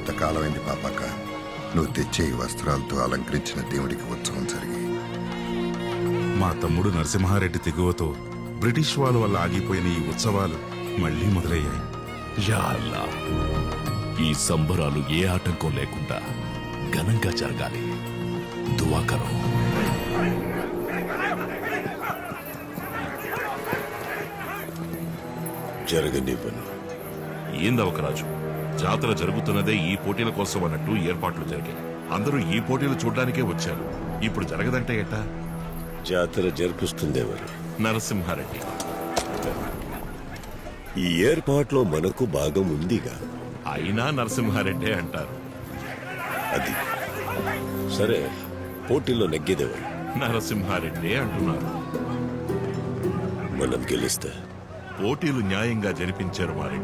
ఎంతకాలమైంది పాపాక నువ్వు తెచ్చే ఈ వస్త్రాలతో అలంకరించిన దేవుడికి ఉత్సవం జరిగి. మా తమ్ముడు నరసింహారెడ్డి తెగువతో బ్రిటిష్ వాళ్ళ వల్ల ఆగిపోయిన ఈ ఉత్సవాలు మళ్లీ మొదలయ్యాయి. యా అల్లా, ఈ సంబరాలు ఏ ఆటంకం లేకుండా ఘనంగా జరగాలి. దువా కరో. జరగనివ్వను. ఏందవకరాజు, జాతర జరుగుతున్నదే ఈ పోటీల కోసం అన్నట్టు ఏర్పాట్లు జరిగాయి. అందరూ ఈ పోటీలు చూడ్డానికే వచ్చారు. ఇప్పుడు జరగదంటే ఎట్టా? జాతర జరిపిస్తుందేమని నరసింహారెడ్డి. ఈ ఏర్పాట్లో మనకు భాగం ఉందిగా. అయినా నరసింహారెడ్డే అంటారు. అది సరే, పోటీల్లో నెగ్గేదేమని నరసింహారెడ్డే అంటున్నారు. మనం గెలిస్తే పోటీలు న్యాయంగా జరిపించారు మా రెడ్డి.